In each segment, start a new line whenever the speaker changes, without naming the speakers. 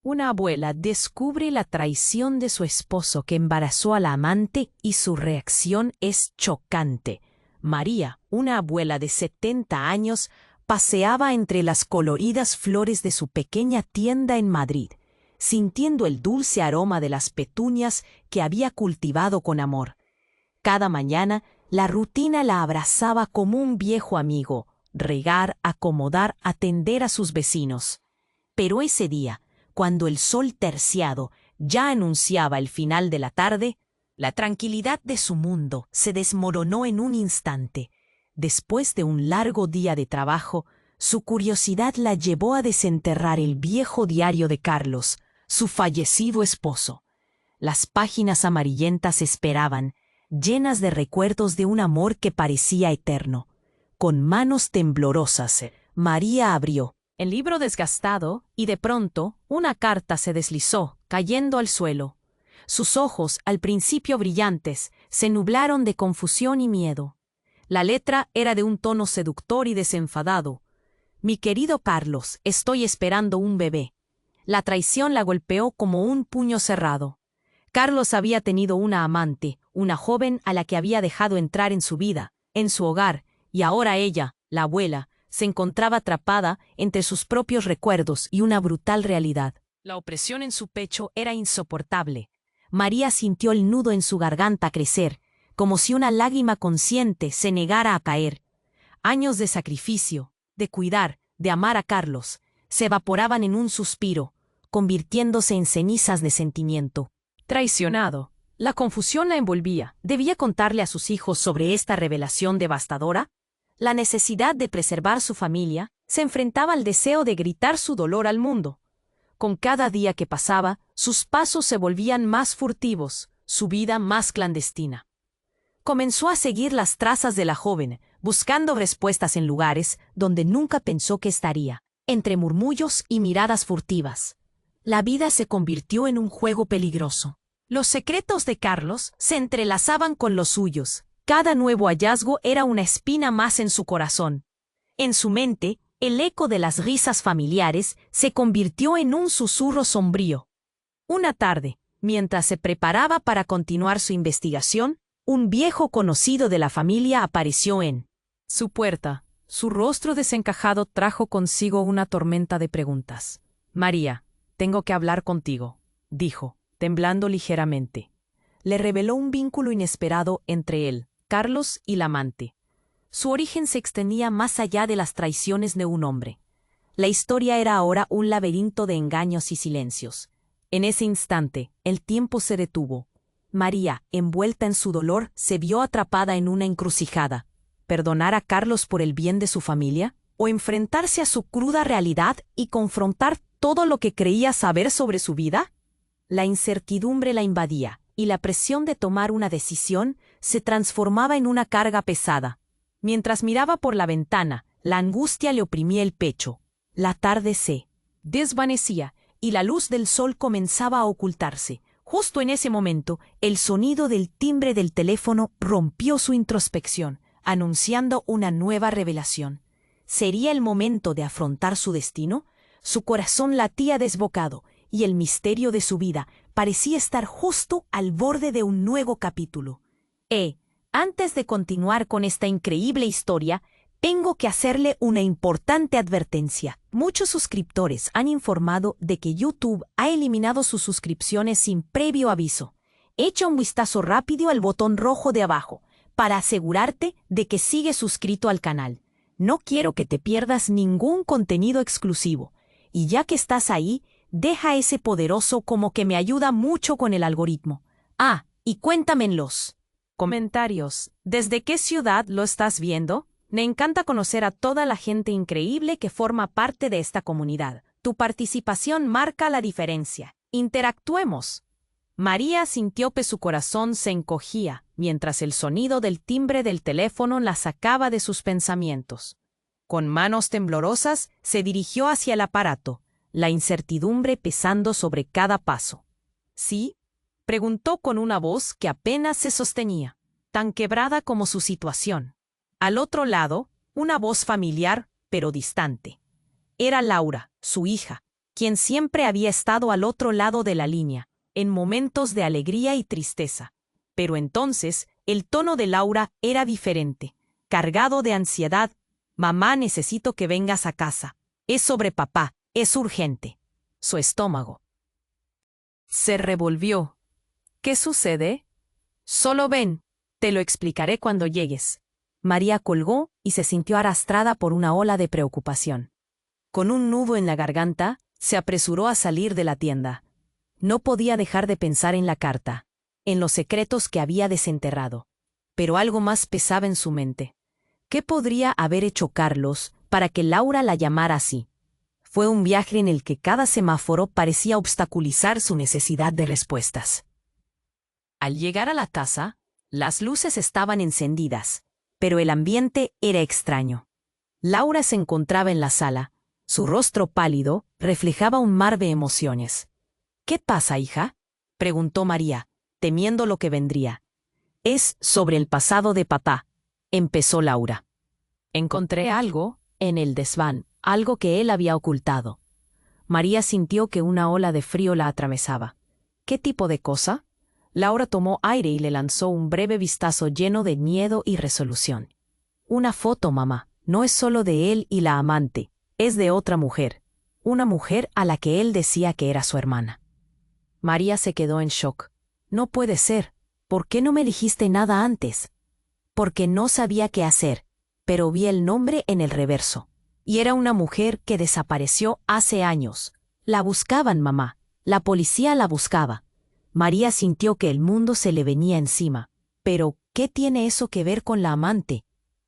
Una abuela descubre la traición de su esposo que embarazó a la amante y su reacción es chocante. María, una abuela de 70 años, paseaba entre las coloridas flores de su pequeña tienda en Madrid, sintiendo el dulce aroma de las petunias que había cultivado con amor. Cada mañana, la rutina la abrazaba como un viejo amigo: regar, acomodar, atender a sus vecinos. Pero ese día, cuando el sol terciado ya anunciaba el final de la tarde, la tranquilidad de su mundo se desmoronó en un instante. Después de un largo día de trabajo, su curiosidad la llevó a desenterrar el viejo diario de Carlos, su fallecido esposo. Las páginas amarillentas esperaban, llenas de recuerdos de un amor que parecía eterno. Con manos temblorosas, María abrió el libro desgastado, y de pronto una carta se deslizó, cayendo al suelo. Sus ojos, al principio brillantes, se nublaron de confusión y miedo. La letra era de un tono seductor y desenfadado. Mi querido Carlos, estoy esperando un bebé. La traición la golpeó como un puño cerrado. Carlos había tenido una amante, una joven a la que había dejado entrar en su vida, en su hogar, y ahora ella, la abuela, se encontraba atrapada entre sus propios recuerdos y una brutal realidad. La opresión en su pecho era insoportable. María sintió el nudo en su garganta crecer, como si una lágrima consciente se negara a caer. Años de sacrificio, de cuidar, de amar a Carlos, se evaporaban en un suspiro, convirtiéndose en cenizas de sentimiento. Traicionado. La confusión la envolvía. ¿Debía contarle a sus hijos sobre esta revelación devastadora? La necesidad de preservar su familia se enfrentaba al deseo de gritar su dolor al mundo. Con cada día que pasaba, sus pasos se volvían más furtivos, su vida más clandestina. Comenzó a seguir las trazas de la joven, buscando respuestas en lugares donde nunca pensó que estaría, entre murmullos y miradas furtivas. La vida se convirtió en un juego peligroso. Los secretos de Carlos se entrelazaban con los suyos. Cada nuevo hallazgo era una espina más en su corazón. En su mente, el eco de las risas familiares se convirtió en un susurro sombrío. Una tarde, mientras se preparaba para continuar su investigación, un viejo conocido de la familia apareció en su puerta. Su rostro desencajado trajo consigo una tormenta de preguntas. María, tengo que hablar contigo, dijo, temblando ligeramente. Le reveló un vínculo inesperado entre él, Carlos, y la amante. Su origen se extendía más allá de las traiciones de un hombre. La historia era ahora un laberinto de engaños y silencios. En ese instante, el tiempo se detuvo. María, envuelta en su dolor, se vio atrapada en una encrucijada. ¿Perdonar a Carlos por el bien de su familia? ¿O enfrentarse a su cruda realidad y confrontar todo lo que creía saber sobre su vida? La incertidumbre la invadía, y la presión de tomar una decisión se transformaba en una carga pesada. Mientras miraba por la ventana, la angustia le oprimía el pecho. La tarde se desvanecía, y la luz del sol comenzaba a ocultarse. Justo en ese momento, el sonido del timbre del teléfono rompió su introspección, anunciando una nueva revelación. ¿Sería el momento de afrontar su destino? Su corazón latía desbocado, y el misterio de su vida parecía estar justo al borde de un nuevo capítulo. Antes de continuar con esta increíble historia, tengo que hacerle una importante advertencia. Muchos suscriptores han informado de que YouTube ha eliminado sus suscripciones sin previo aviso. Echa un vistazo rápido al botón rojo de abajo para asegurarte de que sigues suscrito al canal. No quiero que te pierdas ningún contenido exclusivo. Y ya que estás ahí, deja ese poderoso como que me ayuda mucho con el algoritmo. Y cuéntame en los comentarios, ¿desde qué ciudad lo estás viendo? Me encanta conocer a toda la gente increíble que forma parte de esta comunidad. Tu participación marca la diferencia. Interactuemos. María sintió que su corazón se encogía, mientras el sonido del timbre del teléfono la sacaba de sus pensamientos. Con manos temblorosas, se dirigió hacia el aparato, la incertidumbre pesando sobre cada paso. ¿Sí? Preguntó con una voz que apenas se sostenía, tan quebrada como su situación. Al otro lado, una voz familiar, pero distante. Era Laura, su hija, quien siempre había estado al otro lado de la línea, en momentos de alegría y tristeza. Pero entonces, el tono de Laura era diferente, cargado de ansiedad. Mamá, necesito que vengas a casa. Es sobre papá, es urgente. Su estómago se revolvió. ¿Qué sucede? Solo ven, te lo explicaré cuando llegues. María colgó y se sintió arrastrada por una ola de preocupación. Con un nudo en la garganta, se apresuró a salir de la tienda. No podía dejar de pensar en la carta, en los secretos que había desenterrado. Pero algo más pesaba en su mente. ¿Qué podría haber hecho Carlos para que Laura la llamara así? Fue un viaje en el que cada semáforo parecía obstaculizar su necesidad de respuestas. Al llegar a la casa, las luces estaban encendidas, pero el ambiente era extraño. Laura se encontraba en la sala. Su rostro pálido reflejaba un mar de emociones. ¿Qué pasa, hija?, preguntó María, temiendo lo que vendría. Es sobre el pasado de papá, empezó Laura. Encontré algo en el desván, algo que él había ocultado. María sintió que una ola de frío la atravesaba. ¿Qué tipo de cosa? Laura tomó aire y le lanzó un breve vistazo lleno de miedo y resolución. Una foto, mamá. No es solo de él y la amante, es de otra mujer. Una mujer a la que él decía que era su hermana. María se quedó en shock. No puede ser. ¿Por qué no me dijiste nada antes? Porque no sabía qué hacer, pero vi el nombre en el reverso. Y era una mujer que desapareció hace años. La buscaban, mamá. La policía la buscaba. María sintió que el mundo se le venía encima. Pero, ¿qué tiene eso que ver con la amante?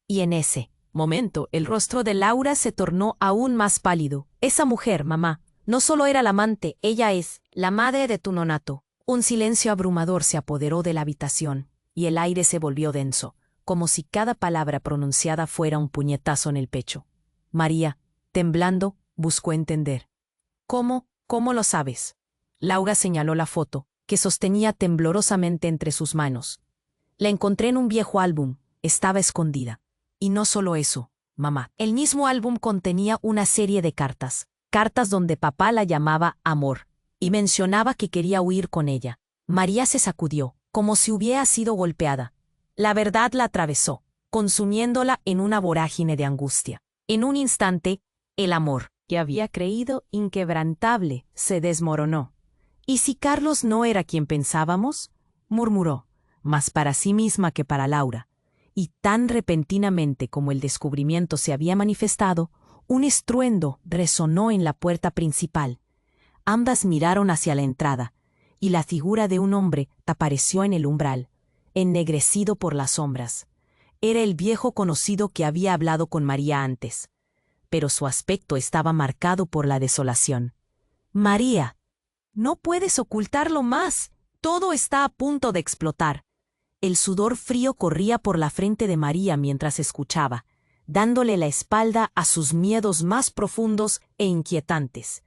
Y en ese momento, el rostro de Laura se tornó aún más pálido. Esa mujer, mamá, no solo era la amante, ella es la madre de tu nonato. Un silencio abrumador se apoderó de la habitación, y el aire se volvió denso, como si cada palabra pronunciada fuera un puñetazo en el pecho. María, temblando, buscó entender. ¿Cómo lo sabes? Laura señaló la foto, que sostenía temblorosamente entre sus manos. La encontré en un viejo álbum, estaba escondida. Y no solo eso, mamá. El mismo álbum contenía una serie de cartas, cartas donde papá la llamaba amor, y mencionaba que quería huir con ella. María se sacudió, como si hubiera sido golpeada. La verdad la atravesó, consumiéndola en una vorágine de angustia. En un instante, el amor, que había creído inquebrantable, se desmoronó. ¿Y si Carlos no era quien pensábamos?, murmuró, más para sí misma que para Laura. Y tan repentinamente como el descubrimiento se había manifestado, un estruendo resonó en la puerta principal. Ambas miraron hacia la entrada, y la figura de un hombre apareció en el umbral, ennegrecido por las sombras. Era el viejo conocido que había hablado con María antes, pero su aspecto estaba marcado por la desolación. «María, no puedes ocultarlo más. Todo está a punto de explotar». El sudor frío corría por la frente de María mientras escuchaba, dándole la espalda a sus miedos más profundos e inquietantes.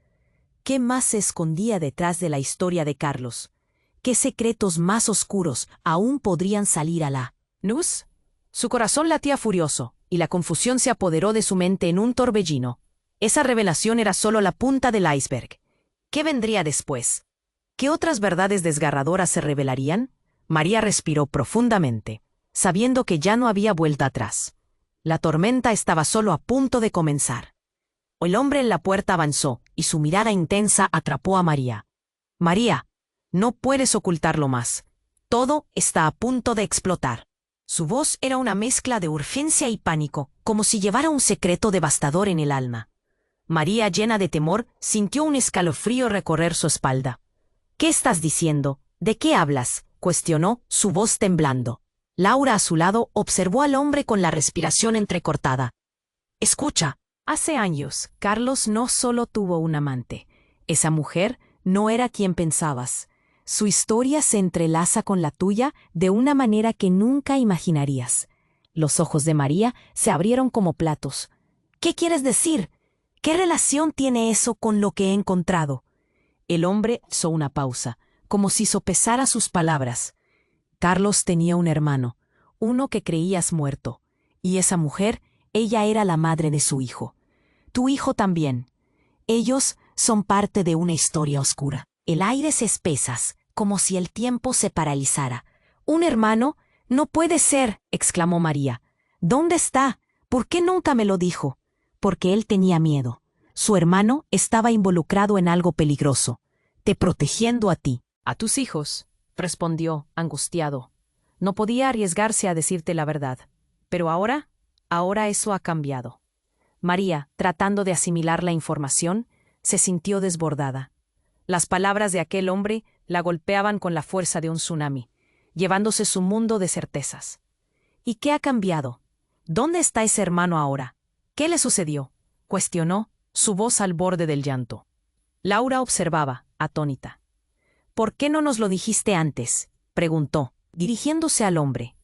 ¿Qué más se escondía detrás de la historia de Carlos? ¿Qué secretos más oscuros aún podrían salir a la luz? Su corazón latía furioso, y la confusión se apoderó de su mente en un torbellino. Esa revelación era solo la punta del iceberg. ¿Qué vendría después? ¿Qué otras verdades desgarradoras se revelarían? María respiró profundamente, sabiendo que ya no había vuelta atrás. La tormenta estaba solo a punto de comenzar. El hombre en la puerta avanzó, y su mirada intensa atrapó a María. «María, no puedes ocultarlo más. Todo está a punto de explotar». Su voz era una mezcla de urgencia y pánico, como si llevara un secreto devastador en el alma. María, llena de temor, sintió un escalofrío recorrer su espalda. «¿Qué estás diciendo? ¿De qué hablas?», cuestionó, su voz temblando. Laura, a su lado, observó al hombre con la respiración entrecortada. «Escucha, hace años, Carlos no solo tuvo un amante. Esa mujer no era quien pensabas. Su historia se entrelaza con la tuya de una manera que nunca imaginarías». Los ojos de María se abrieron como platos. «¿Qué quieres decir? ¿Qué relación tiene eso con lo que he encontrado?». El hombre hizo una pausa, como si sopesara sus palabras. «Carlos tenía un hermano, uno que creías muerto, y esa mujer, ella era la madre de su hijo. Tu hijo también. Ellos son parte de una historia oscura. El aire se espesas, como si el tiempo se paralizara. «¿Un hermano? No puede ser», exclamó María. «¿Dónde está? ¿Por qué nunca me lo dijo?» Porque él tenía miedo. Su hermano estaba involucrado en algo peligroso, te protegiendo a ti. «A tus hijos», respondió, angustiado. No podía arriesgarse a decirte la verdad. Pero ahora eso ha cambiado. María, tratando de asimilar la información, se sintió desbordada. Las palabras de aquel hombre la golpeaban con la fuerza de un tsunami, llevándose su mundo de certezas. ¿Y qué ha cambiado? ¿Dónde está ese hermano ahora? ¿Qué le sucedió?, cuestionó, su voz al borde del llanto. Laura observaba, atónita. «¿Por qué no nos lo dijiste antes?», preguntó, dirigiéndose al hombre.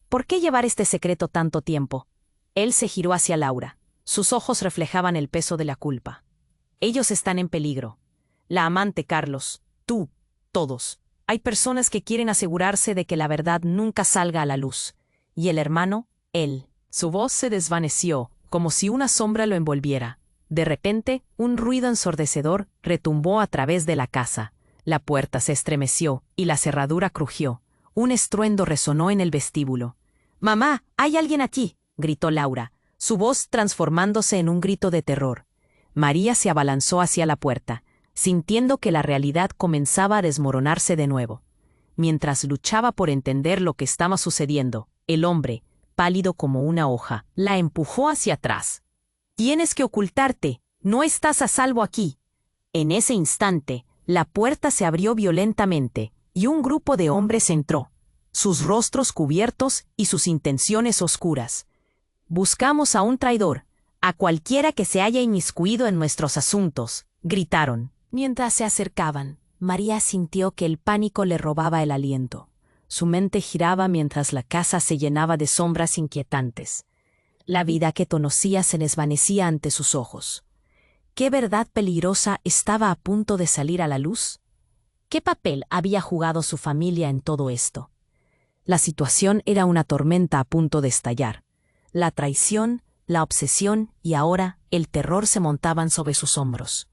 «¿Por qué llevar este secreto tanto tiempo?». Él se giró hacia Laura. Sus ojos reflejaban el peso de la culpa. «Ellos están en peligro. La amante, Carlos, tú, todos. Hay personas que quieren asegurarse de que la verdad nunca salga a la luz. Y el hermano, él». Su voz se desvaneció, como si una sombra lo envolviera. De repente, un ruido ensordecedor retumbó a través de la casa. La puerta se estremeció y la cerradura crujió. Un estruendo resonó en el vestíbulo. «¡Mamá, hay alguien aquí!», gritó Laura, su voz transformándose en un grito de terror. María se abalanzó hacia la puerta, sintiendo que la realidad comenzaba a desmoronarse de nuevo. Mientras luchaba por entender lo que estaba sucediendo, el hombre, pálido como una hoja, la empujó hacia atrás. «Tienes que ocultarte, no estás a salvo aquí». En ese instante, la puerta se abrió violentamente y un grupo de hombres entró, sus rostros cubiertos y sus intenciones oscuras. «Buscamos a un traidor, a cualquiera que se haya inmiscuido en nuestros asuntos», gritaron. Mientras se acercaban, María sintió que el pánico le robaba el aliento. Su mente giraba mientras la casa se llenaba de sombras inquietantes. La vida que conocía se desvanecía ante sus ojos. ¿Qué verdad peligrosa estaba a punto de salir a la luz? ¿Qué papel había jugado su familia en todo esto? La situación era una tormenta a punto de estallar. La traición, la obsesión y ahora el terror se montaban sobre sus hombros.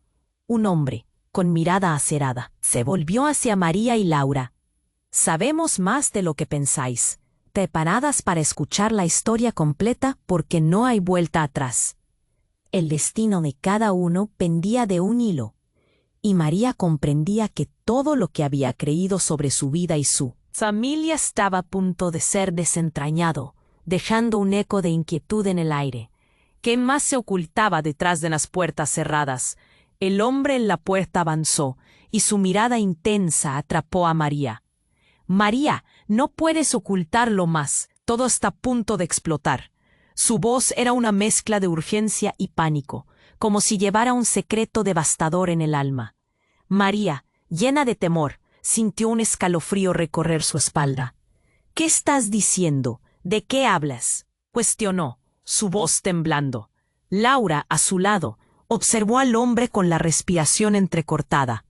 Un hombre, con mirada acerada, se volvió hacia María y Laura. «Sabemos más de lo que pensáis. Preparadas para escuchar la historia completa porque no hay vuelta atrás». El destino de cada uno pendía de un hilo, y María comprendía que todo lo que había creído sobre su vida y su familia estaba a punto de ser desentrañado, dejando un eco de inquietud en el aire. ¿Qué más se ocultaba detrás de las puertas cerradas? El hombre en la puerta avanzó, y su mirada intensa atrapó a María. «María, no puedes ocultarlo más, todo está a punto de explotar». Su voz era una mezcla de urgencia y pánico, como si llevara un secreto devastador en el alma. María, llena de temor, sintió un escalofrío recorrer su espalda. «¿Qué estás diciendo? ¿De qué hablas?», cuestionó, su voz temblando. Laura, a su lado, observó al hombre con la respiración entrecortada.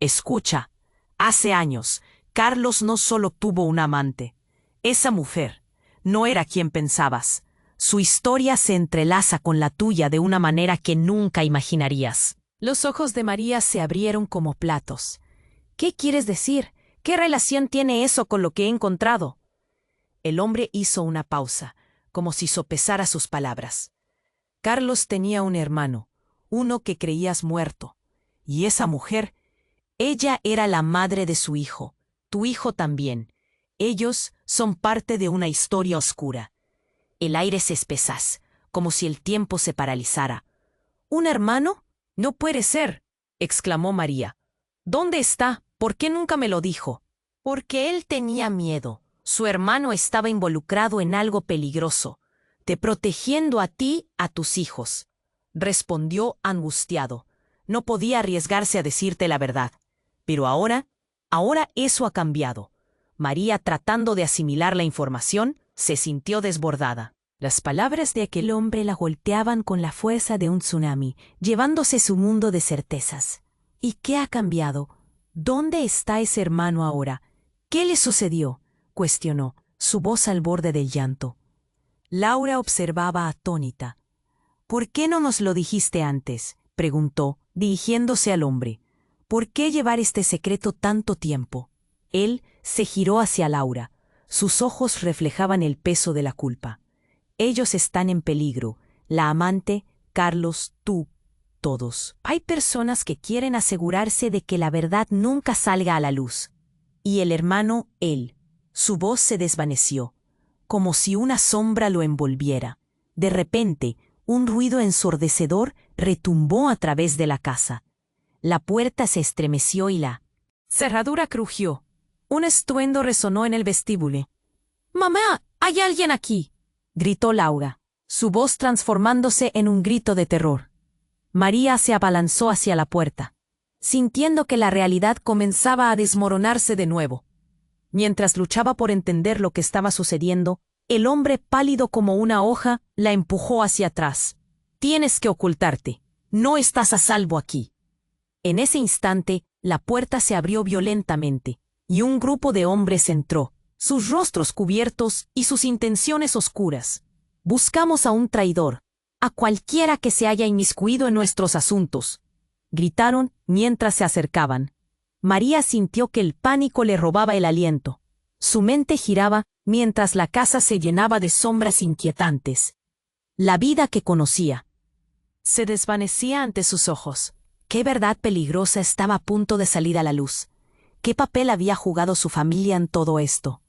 «Escucha, hace años, Carlos no solo tuvo una amante. Esa mujer no era quien pensabas. Su historia se entrelaza con la tuya de una manera que nunca imaginarías». Los ojos de María se abrieron como platos. «¿Qué quieres decir? ¿Qué relación tiene eso con lo que he encontrado?». El hombre hizo una pausa, como si sopesara sus palabras. «Carlos tenía un hermano, uno que creías muerto. Y esa mujer, ella era la madre de su hijo. Tu hijo también. Ellos son parte de una historia oscura». El aire se espesas, como si el tiempo se paralizara. «¿Un hermano? No puede ser», exclamó María. «¿Dónde está? ¿Por qué nunca me lo dijo?». «Porque él tenía miedo. Su hermano estaba involucrado en algo peligroso, te protegiendo a ti, a tus hijos», respondió angustiado. No podía arriesgarse a decirte la verdad. Pero ahora eso ha cambiado. María, tratando de asimilar la información, se sintió desbordada. Las palabras de aquel hombre la golpeaban con la fuerza de un tsunami, llevándose su mundo de certezas. ¿Y qué ha cambiado? ¿Dónde está ese hermano ahora? ¿Qué le sucedió?, cuestionó, su voz al borde del llanto. Laura observaba atónita. «¿Por qué no nos lo dijiste antes?», preguntó, dirigiéndose al hombre. ¿Por qué llevar este secreto tanto tiempo? Él se giró hacia Laura. Sus ojos reflejaban el peso de la culpa. Ellos están en peligro. La amante, Carlos, tú, todos. Hay personas que quieren asegurarse de que la verdad nunca salga a la luz. Y el hermano, él. Su voz se desvaneció, como si una sombra lo envolviera. De repente, un ruido ensordecedor retumbó a través de la casa. La puerta se estremeció y la cerradura crujió. Un estruendo resonó en el vestíbulo. «¡Mamá! ¡Hay alguien aquí!», gritó Laura, su voz transformándose en un grito de terror. María se abalanzó hacia la puerta, sintiendo que la realidad comenzaba a desmoronarse de nuevo. Mientras luchaba por entender lo que estaba sucediendo, el hombre pálido como una hoja la empujó hacia atrás. «Tienes que ocultarte. No estás a salvo aquí». En ese instante, la puerta se abrió violentamente, y un grupo de hombres entró, sus rostros cubiertos y sus intenciones oscuras. «Buscamos a un traidor, a cualquiera que se haya inmiscuido en nuestros asuntos», gritaron mientras se acercaban. María sintió que el pánico le robaba el aliento. Su mente giraba mientras la casa se llenaba de sombras inquietantes. La vida que conocía se desvanecía ante sus ojos. ¿Qué verdad peligrosa estaba a punto de salir a la luz? ¿Qué papel había jugado su familia en todo esto?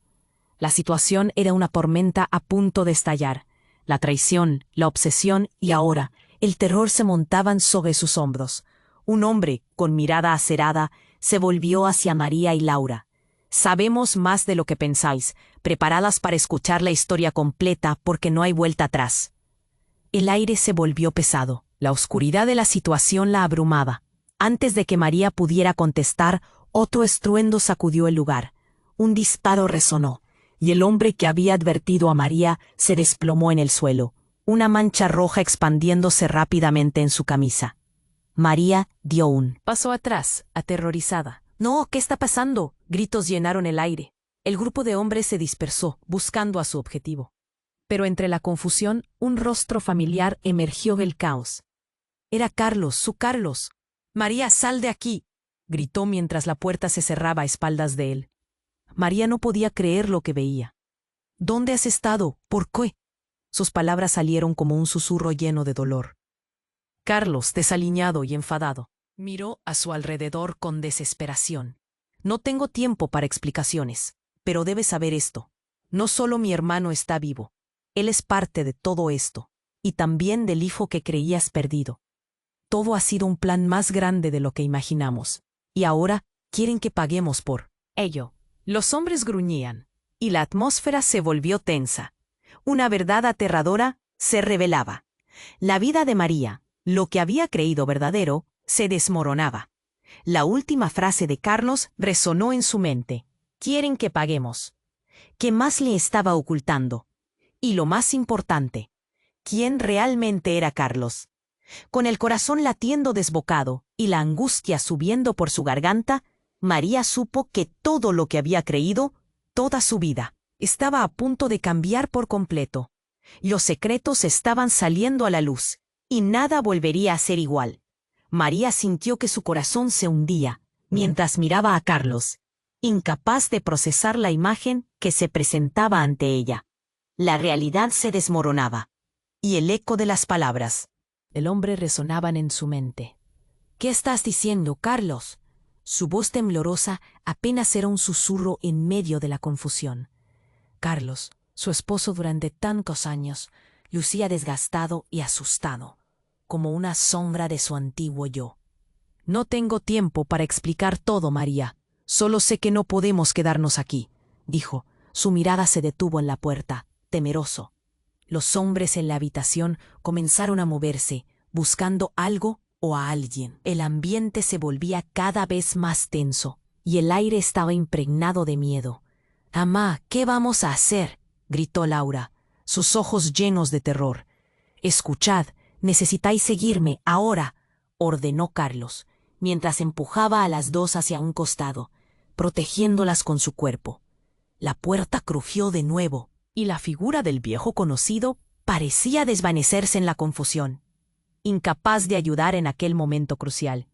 La situación era una tormenta a punto de estallar. La traición, la obsesión y ahora el terror se montaban sobre sus hombros. Un hombre, con mirada acerada, se volvió hacia María y Laura. «Sabemos más de lo que pensáis. Preparadas para escuchar la historia completa porque no hay vuelta atrás». El aire se volvió pesado. La oscuridad de la situación la abrumaba. Antes de que María pudiera contestar, otro estruendo sacudió el lugar. Un disparo resonó, y el hombre que había advertido a María se desplomó en el suelo, una mancha roja expandiéndose rápidamente en su camisa. María dio un paso atrás, aterrorizada. «No, ¿qué está pasando?», gritos llenaron el aire. El grupo de hombres se dispersó, buscando a su objetivo. Pero entre la confusión, un rostro familiar emergió del caos. Era Carlos, su Carlos. «María, sal de aquí», gritó mientras la puerta se cerraba a espaldas de él. María no podía creer lo que veía. «¿Dónde has estado? ¿Por qué?». Sus palabras salieron como un susurro lleno de dolor. Carlos, desaliñado y enfadado, miró a su alrededor con desesperación. «No tengo tiempo para explicaciones, pero debes saber esto. No solo mi hermano está vivo. Él es parte de todo esto, y también del hijo que creías perdido. Todo ha sido un plan más grande de lo que imaginamos, y ahora quieren que paguemos por ello». Los hombres gruñían, y la atmósfera se volvió tensa. Una verdad aterradora se revelaba. La vida de María, lo que había creído verdadero, se desmoronaba. La última frase de Carlos resonó en su mente. «Quieren que paguemos». ¿Qué más le estaba ocultando? Y lo más importante, ¿quién realmente era Carlos? Con el corazón latiendo desbocado y la angustia subiendo por su garganta, María supo que todo lo que había creído, toda su vida, estaba a punto de cambiar por completo. Los secretos estaban saliendo a la luz, y nada volvería a ser igual. María sintió que su corazón se hundía, mientras miraba a Carlos, incapaz de procesar la imagen que se presentaba ante ella. La realidad se desmoronaba, y el eco de las palabras del hombre resonaban en su mente. «¿Qué estás diciendo, Carlos?». Su voz temblorosa apenas era un susurro en medio de la confusión. Carlos, su esposo durante tantos años, lucía desgastado y asustado, como una sombra de su antiguo yo. «No tengo tiempo para explicar todo, María. Solo sé que no podemos quedarnos aquí», dijo. Su mirada se detuvo en la puerta, temeroso. Los hombres en la habitación comenzaron a moverse, buscando algo o a alguien. El ambiente se volvía cada vez más tenso, y el aire estaba impregnado de miedo. «Amá, ¿qué vamos a hacer?», gritó Laura, sus ojos llenos de terror. «Escuchad, necesitáis seguirme, ahora», ordenó Carlos, mientras empujaba a las dos hacia un costado, protegiéndolas con su cuerpo. La puerta crujió de nuevo, y la figura del viejo conocido parecía desvanecerse en la confusión. incapaz de ayudar en aquel momento crucial.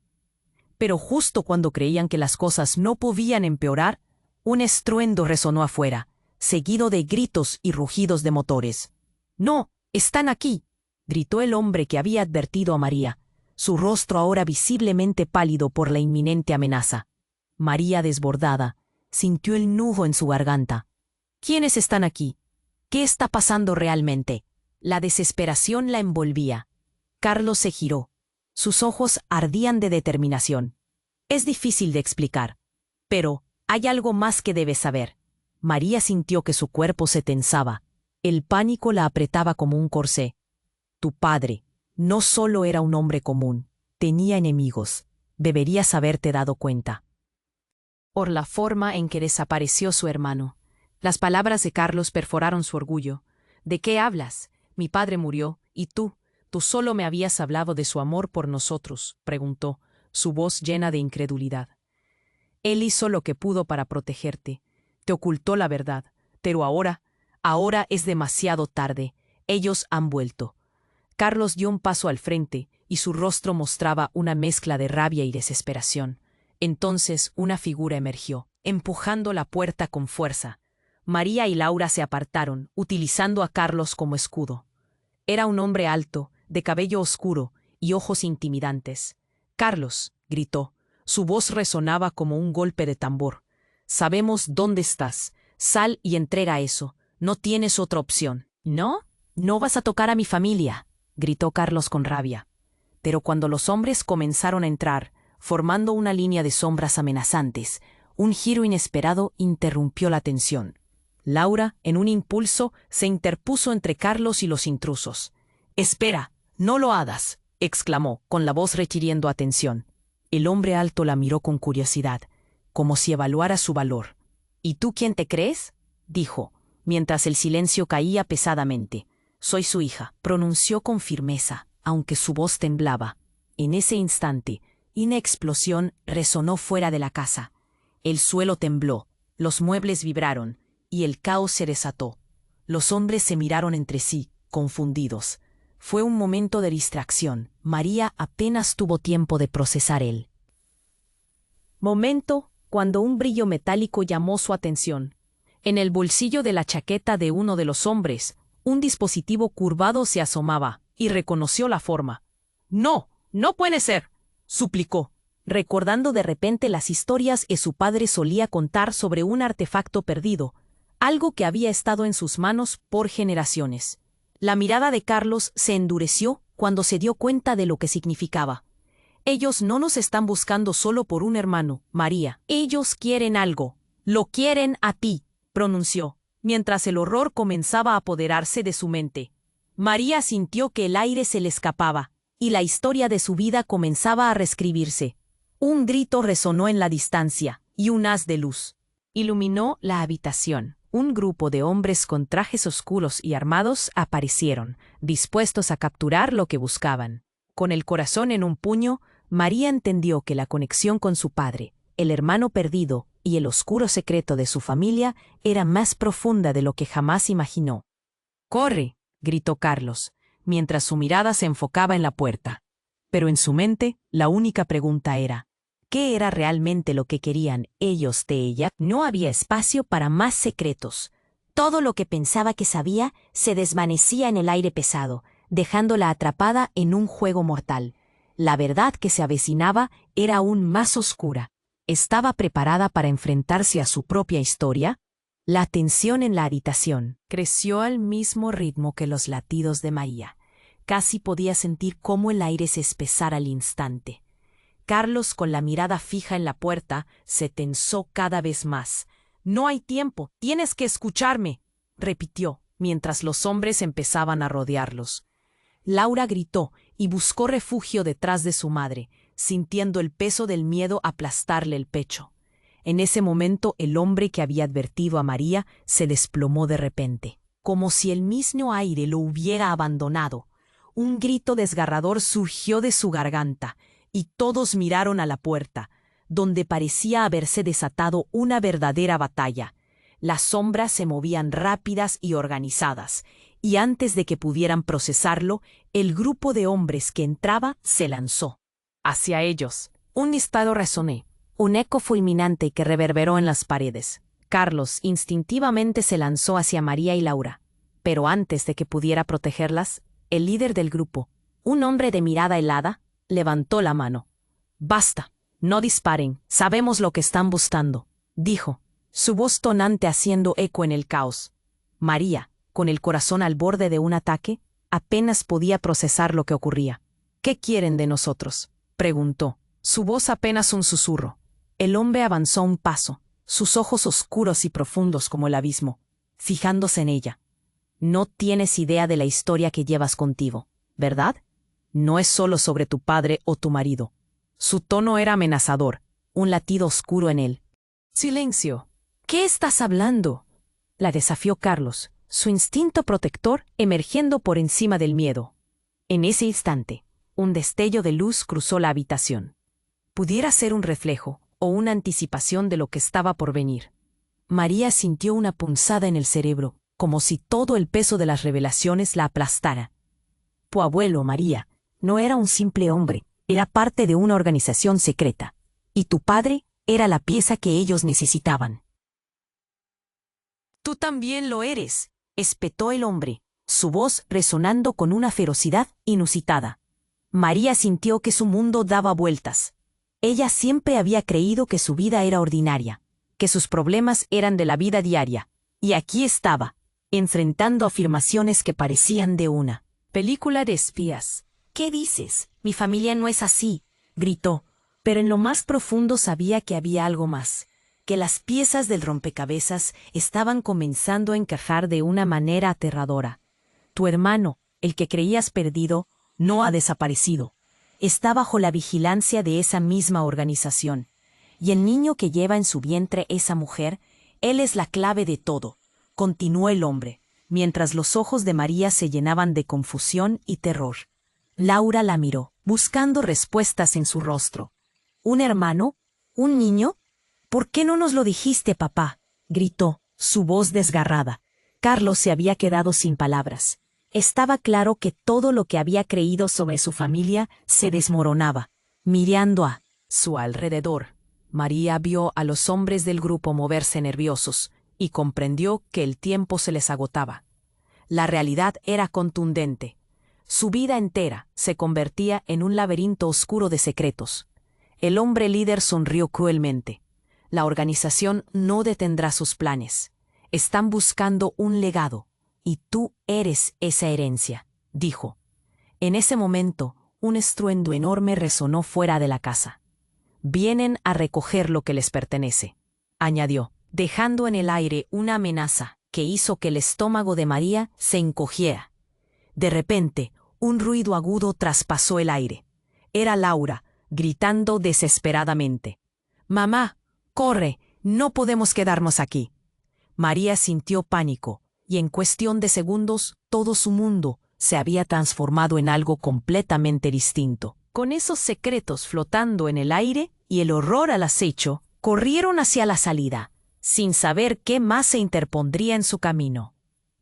Pero justo cuando creían que las cosas no podían empeorar, un estruendo resonó afuera, seguido de gritos y rugidos de motores. «¡No! ¡Están aquí!», gritó el hombre que había advertido a María, su rostro ahora visiblemente pálido por la inminente amenaza. María, desbordada, sintió el nudo en su garganta. «¿Quiénes están aquí? ¿Qué está pasando realmente?». La desesperación la envolvía. Carlos se giró. Sus ojos ardían de determinación. «Es difícil de explicar. Pero hay algo más que debes saber». María sintió que su cuerpo se tensaba. El pánico la apretaba como un corsé. «Tu padre no solo era un hombre común, tenía enemigos. Deberías haberte dado cuenta». Por la forma en que desapareció su hermano. Las palabras de Carlos perforaron su orgullo. «¿De qué hablas? Mi padre murió, y tú solo me habías hablado de su amor por nosotros», preguntó, su voz llena de incredulidad. «Él hizo lo que pudo para protegerte. Te ocultó la verdad. Pero ahora es demasiado tarde. Ellos han vuelto». Carlos dio un paso al frente, y su rostro mostraba una mezcla de rabia y desesperación. Entonces una figura emergió, empujando la puerta con fuerza. María y Laura se apartaron, utilizando a Carlos como escudo. Era un hombre alto, de cabello oscuro y ojos intimidantes. «Carlos», gritó. Su voz resonaba como un golpe de tambor. «Sabemos dónde estás. Sal y entrega eso. No tienes otra opción». «¿No? No vas a tocar a mi familia», gritó Carlos con rabia. Pero cuando los hombres comenzaron a entrar, formando una línea de sombras amenazantes, un giro inesperado interrumpió la tensión. Laura, en un impulso, se interpuso entre Carlos y los intrusos. «Espera, no lo hagas», exclamó, con la voz requiriendo atención. El hombre alto la miró con curiosidad, como si evaluara su valor. «¿Y tú quién te crees?», dijo, mientras el silencio caía pesadamente. «Soy su hija», pronunció con firmeza, aunque su voz temblaba. En ese instante, una explosión resonó fuera de la casa. El suelo tembló, los muebles vibraron, y el caos se desató. Los hombres se miraron entre sí, confundidos. Fue un momento de distracción. María apenas tuvo tiempo de procesar el momento cuando un brillo metálico llamó su atención. En el bolsillo de la chaqueta de uno de los hombres, un dispositivo curvado se asomaba, y reconoció la forma. «¡No! ¡No puede ser!», suplicó, recordando de repente las historias que su padre solía contar sobre un artefacto perdido, algo que había estado en sus manos por generaciones. La mirada de Carlos se endureció cuando se dio cuenta de lo que significaba. «Ellos no nos están buscando solo por un hermano, María. Ellos quieren algo. Lo quieren a ti», pronunció, mientras el horror comenzaba a apoderarse de su mente. María sintió que el aire se le escapaba, y la historia de su vida comenzaba a reescribirse. Un grito resonó en la distancia, y un haz de luz iluminó la habitación. Un grupo de hombres con trajes oscuros y armados aparecieron, dispuestos a capturar lo que buscaban. Con el corazón en un puño, María entendió que la conexión con su padre, el hermano perdido y el oscuro secreto de su familia era más profunda de lo que jamás imaginó. «¡Corre!», gritó Carlos, mientras su mirada se enfocaba en la puerta. Pero en su mente, la única pregunta era: ¿qué era realmente lo que querían ellos de ella? No había espacio para más secretos. Todo lo que pensaba que sabía se desvanecía en el aire pesado, dejándola atrapada en un juego mortal. La verdad que se avecinaba era aún más oscura. ¿Estaba preparada para enfrentarse a su propia historia? La tensión en la habitación creció al mismo ritmo que los latidos de María. Casi podía sentir cómo el aire se espesara al instante. Carlos, con la mirada fija en la puerta, se tensó cada vez más. «No hay tiempo, tienes que escucharme», repitió, mientras los hombres empezaban a rodearlos. Laura gritó y buscó refugio detrás de su madre, sintiendo el peso del miedo aplastarle el pecho. En ese momento el hombre que había advertido a María se desplomó de repente, como si el mismo aire lo hubiera abandonado. Un grito desgarrador surgió de su garganta, y todos miraron a la puerta, donde parecía haberse desatado una verdadera batalla. Las sombras se movían rápidas y organizadas, y antes de que pudieran procesarlo, el grupo de hombres que entraba se lanzó hacia ellos. Un disparo resonó, un eco fulminante que reverberó en las paredes. Carlos instintivamente se lanzó hacia María y Laura, pero antes de que pudiera protegerlas, el líder del grupo, un hombre de mirada helada, levantó la mano. «Basta, no disparen, sabemos lo que están buscando», dijo, su voz tonante haciendo eco en el caos. María, con el corazón al borde de un ataque, apenas podía procesar lo que ocurría. «¿Qué quieren de nosotros?», preguntó, su voz apenas un susurro. El hombre avanzó un paso, sus ojos oscuros y profundos como el abismo, fijándose en ella. «No tienes idea de la historia que llevas contigo, ¿verdad? No es solo sobre tu padre o tu marido». Su tono era amenazador, un latido oscuro en él. «Silencio. ¿Qué estás hablando?», la desafió Carlos, su instinto protector emergiendo por encima del miedo. En ese instante, un destello de luz cruzó la habitación. Pudiera ser un reflejo o una anticipación de lo que estaba por venir. María sintió una punzada en el cerebro, como si todo el peso de las revelaciones la aplastara. Tu abuelo, María, no era un simple hombre, era parte de una organización secreta. Y tu padre era la pieza que ellos necesitaban. «Tú también lo eres», espetó el hombre, su voz resonando con una ferocidad inusitada. María sintió que su mundo daba vueltas. Ella siempre había creído que su vida era ordinaria, que sus problemas eran de la vida diaria, y aquí estaba, enfrentando afirmaciones que parecían de una película de espías. «¿Qué dices? Mi familia no es así», gritó, pero en lo más profundo sabía que había algo más, que las piezas del rompecabezas estaban comenzando a encajar de una manera aterradora. Tu hermano, el que creías perdido, no ha desaparecido. Está bajo la vigilancia de esa misma organización. Y el niño que lleva en su vientre esa mujer, él es la clave de todo», continuó el hombre, mientras los ojos de María se llenaban de confusión y terror. Laura la miró, buscando respuestas en su rostro. «¿Un hermano? ¿Un niño? ¿Por qué no nos lo dijiste, papá?», gritó, su voz desgarrada. Carlos se había quedado sin palabras. Estaba claro que todo lo que había creído sobre su familia se desmoronaba. Mirando a su alrededor, María vio a los hombres del grupo moverse nerviosos y comprendió que el tiempo se les agotaba. La realidad era contundente. Su vida entera se convertía en un laberinto oscuro de secretos. El hombre líder sonrió cruelmente. «La organización no detendrá sus planes. Están buscando un legado, y tú eres esa herencia», dijo. En ese momento, un estruendo enorme resonó fuera de la casa. «Vienen a recoger lo que les pertenece», añadió, dejando en el aire una amenaza que hizo que el estómago de María se encogiera. De repente, un ruido agudo traspasó el aire. Era Laura, gritando desesperadamente. «Mamá, corre, no podemos quedarnos aquí». María sintió pánico, y en cuestión de segundos todo su mundo se había transformado en algo completamente distinto. Con esos secretos flotando en el aire y el horror al acecho, corrieron hacia la salida, sin saber qué más se interpondría en su camino.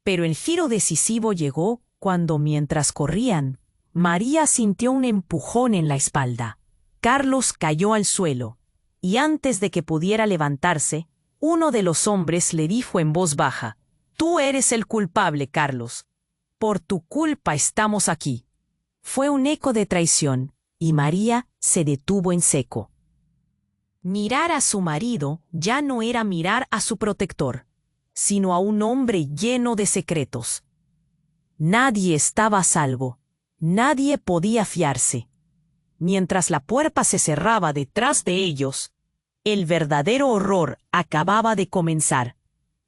Pero el giro decisivo llegó cuando, mientras corrían, María sintió un empujón en la espalda. Carlos cayó al suelo, y antes de que pudiera levantarse, uno de los hombres le dijo en voz baja: «Tú eres el culpable, Carlos. Por tu culpa estamos aquí». Fue un eco de traición, y María se detuvo en seco. Mirar a su marido ya no era mirar a su protector, sino a un hombre lleno de secretos. Nadie estaba a salvo, nadie podía fiarse. Mientras la puerta se cerraba detrás de ellos, el verdadero horror acababa de comenzar,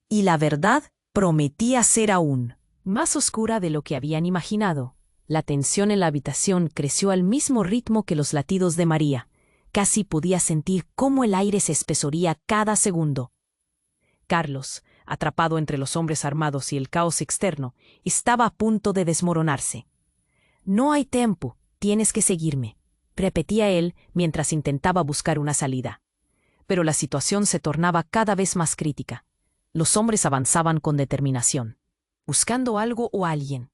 y la verdad prometía ser aún más oscura de lo que habían imaginado. La tensión en la habitación creció al mismo ritmo que los latidos de María. Casi podía sentir cómo el aire se espesoría cada segundo. Carlos, atrapado entre los hombres armados y el caos externo, estaba a punto de desmoronarse. «No hay tiempo, tienes que seguirme», repetía él mientras intentaba buscar una salida. Pero la situación se tornaba cada vez más crítica. Los hombres avanzaban con determinación. buscando algo o alguien.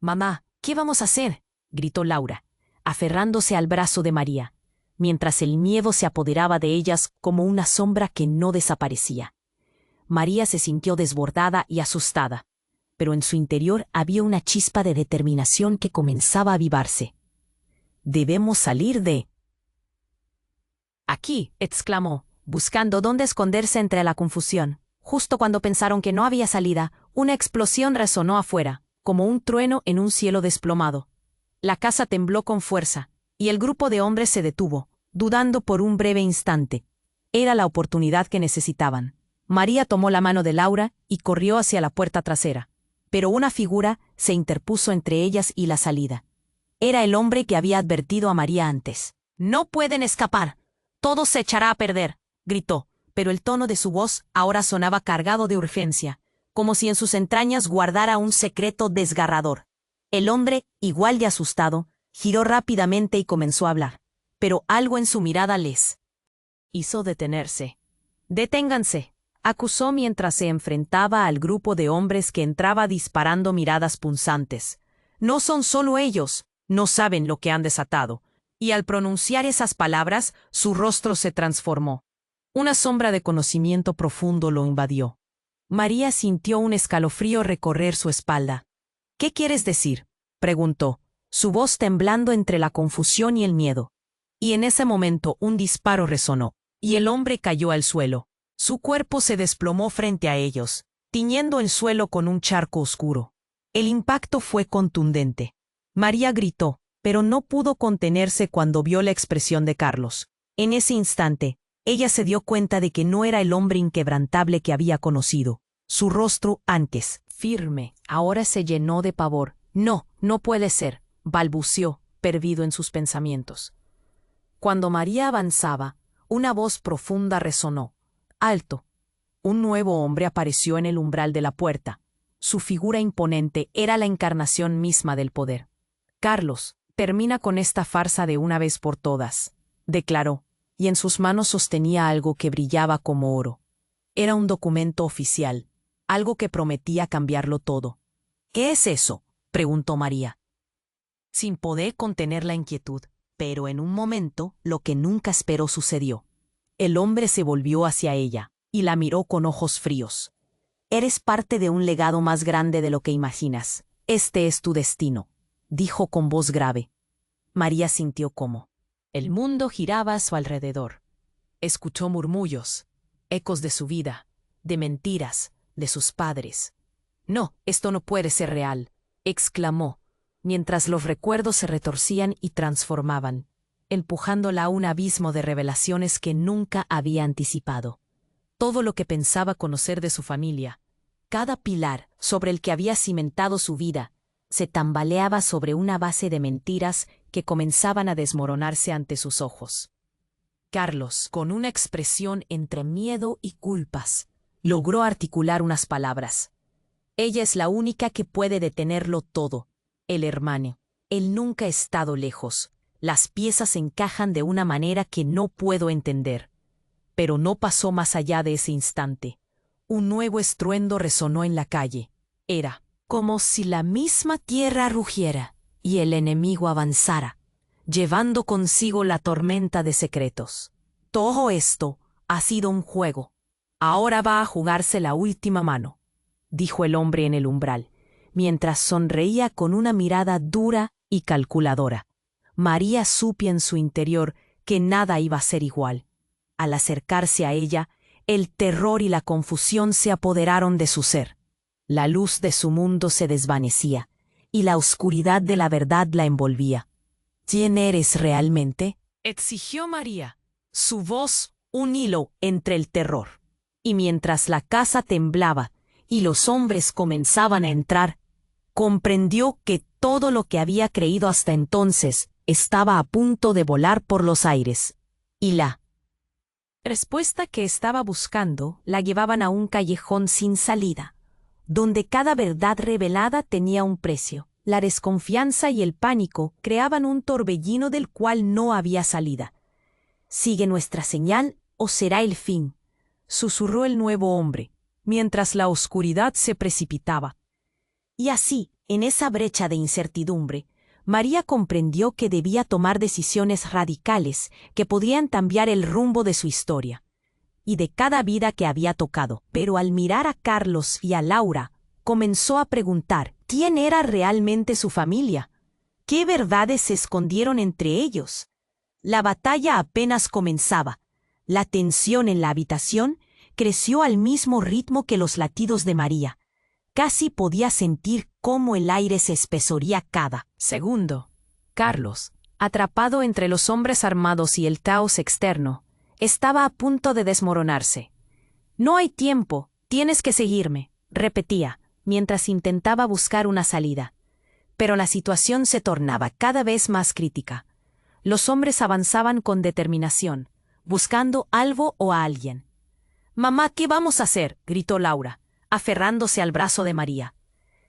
«Mamá, ¿qué vamos a hacer?», gritó Laura, aferrándose al brazo de María, mientras el miedo se apoderaba de ellas como una sombra que no desaparecía. María se sintió desbordada y asustada, pero en su interior había una chispa de determinación que comenzaba a avivarse. «Debemos salir de aquí», exclamó, buscando dónde esconderse entre la confusión. Justo cuando pensaron que no había salida, una explosión resonó afuera, como un trueno en un cielo desplomado. La casa tembló con fuerza, y el grupo de hombres se detuvo, dudando por un breve instante. Era la oportunidad que necesitaban. María tomó la mano de Laura y corrió hacia la puerta trasera, pero una figura se interpuso entre ellas y la salida. Era el hombre que había advertido a María antes. «No pueden escapar. Todo se echará a perder», gritó, pero el tono de su voz ahora sonaba cargado de urgencia, como si en sus entrañas guardara un secreto desgarrador. El hombre, igual de asustado, giró rápidamente y comenzó a hablar, pero algo en su mirada les hizo detenerse. «Deténganse», acusó mientras se enfrentaba al grupo de hombres que entraba disparando miradas punzantes. «No son solo ellos, no saben lo que han desatado». Y al pronunciar esas palabras, su rostro se transformó. Una sombra de conocimiento profundo lo invadió. María sintió un escalofrío recorrer su espalda. «¿Qué quieres decir?», preguntó, su voz temblando entre la confusión y el miedo. Y en ese momento un disparo resonó, y el hombre cayó al suelo. Su cuerpo se desplomó frente a ellos, tiñendo el suelo con un charco oscuro. El impacto fue contundente. María gritó, pero no pudo contenerse cuando vio la expresión de Carlos. En ese instante, ella se dio cuenta de que no era el hombre inquebrantable que había conocido. Su rostro, antes firme, ahora se llenó de pavor. «No, no puede ser», balbuceó, perdido en sus pensamientos. Cuando María avanzaba, una voz profunda resonó. «Alto». Un nuevo hombre apareció en el umbral de la puerta. Su figura imponente era la encarnación misma del poder. «Carlos, termina con esta farsa de una vez por todas», declaró, y en sus manos sostenía algo que brillaba como oro. Era un documento oficial, algo que prometía cambiarlo todo. «¿Qué es eso?», preguntó María, sin poder contener la inquietud, pero en un momento lo que nunca esperó sucedió. El hombre se volvió hacia ella y la miró con ojos fríos. «Eres parte de un legado más grande de lo que imaginas. Este es tu destino», dijo con voz grave. María sintió cómo el mundo giraba a su alrededor. Escuchó murmullos, ecos de su vida, de mentiras, de sus padres. «No, esto no puede ser real», exclamó, mientras los recuerdos se retorcían y transformaban, empujándola a un abismo de revelaciones que nunca había anticipado. Todo lo que pensaba conocer de su familia, cada pilar sobre el que había cimentado su vida, se tambaleaba sobre una base de mentiras que comenzaban a desmoronarse ante sus ojos. Carlos, con una expresión entre miedo y culpas, logró articular unas palabras. «Ella es la única que puede detenerlo todo. El hermano. Él nunca ha estado lejos. Las piezas encajan de una manera que no puedo entender». Pero no pasó más allá de ese instante. Un nuevo estruendo resonó en la calle. Era como si la misma tierra rugiera y el enemigo avanzara, llevando consigo la tormenta de secretos. «Todo esto ha sido un juego. Ahora va a jugarse la última mano», dijo el hombre en el umbral, mientras sonreía con una mirada dura y calculadora. María supo en su interior que nada iba a ser igual. Al acercarse a ella, el terror y la confusión se apoderaron de su ser. La luz de su mundo se desvanecía, y la oscuridad de la verdad la envolvía. «¿Quién eres realmente?», exigió María, su voz un hilo entre el terror. Y mientras la casa temblaba y los hombres comenzaban a entrar, comprendió que todo lo que había creído hasta entonces estaba a punto de volar por los aires. Y la respuesta que estaba buscando la llevaban a un callejón sin salida, donde cada verdad revelada tenía un precio. La desconfianza y el pánico creaban un torbellino del cual no había salida. «Sigue nuestra señal o será el fin», susurró el nuevo hombre, mientras la oscuridad se precipitaba. Y así, en esa brecha de incertidumbre, María comprendió que debía tomar decisiones radicales que podrían cambiar el rumbo de su historia y de cada vida que había tocado. Pero al mirar a Carlos y a Laura, comenzó a preguntar quién era realmente su familia, qué verdades se escondieron entre ellos. La batalla apenas comenzaba. La tensión en la habitación creció al mismo ritmo que los latidos de María. Casi podía sentir cómo el aire se espesoría cada segundo. Carlos, atrapado entre los hombres armados y el caos externo, estaba a punto de desmoronarse. «No hay tiempo, tienes que seguirme», repetía, mientras intentaba buscar una salida. Pero la situación se tornaba cada vez más crítica. Los hombres avanzaban con determinación, buscando algo o a alguien. «Mamá, ¿qué vamos a hacer?», gritó Laura, aferrándose al brazo de María,